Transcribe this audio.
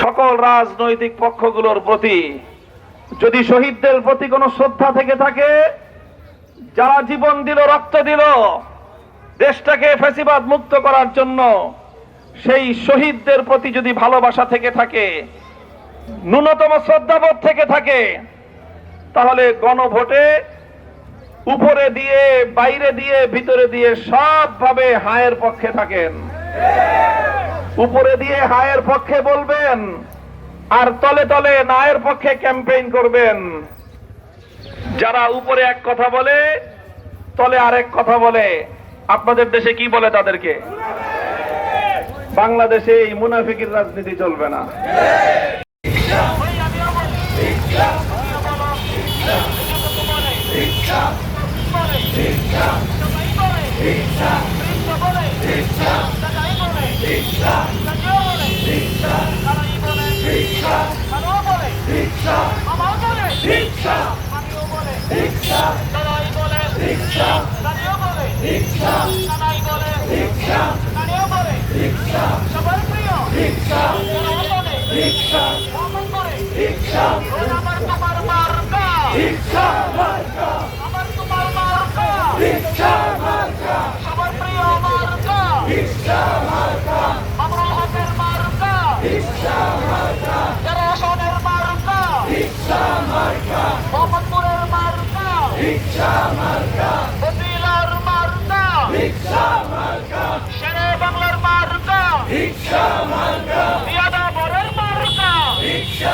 সকল রাজনৈতিক পক্ষগুলোর প্রতি যদি শহীদদের প্রতি কোনো শ্রদ্ধা থেকে থাকে, যারা জীবন দিল, রক্ত দিল দেশটাকে ফ্যাসিবাদ মুক্ত করার জন্য, সেই শহীদদের প্রতি যদি ভালোবাসা থেকে থাকে, ন্যূনতম শ্রদ্ধাবোধ থেকে থাকে, তাহলে গণভোটে উপরে দিয়ে, বাইরে দিয়ে, ভিতরে দিয়ে সবভাবে হায়ের পক্ষে থাকেন। উপরে দিয়ে হায়ের পক্ষে বলবেন, আর তলে তলে নায়ের পক্ষে ক্যাম্পেইন করবেন। যারা উপরে এক কথা বলে, তলে আরেক কথা বলে, আপনাদের দেশে কি বলে তাদেরকে? বাংলাদেশে এই মুনাফিকের রাজনীতি চলবে না। শেরে বাংলার মার্কা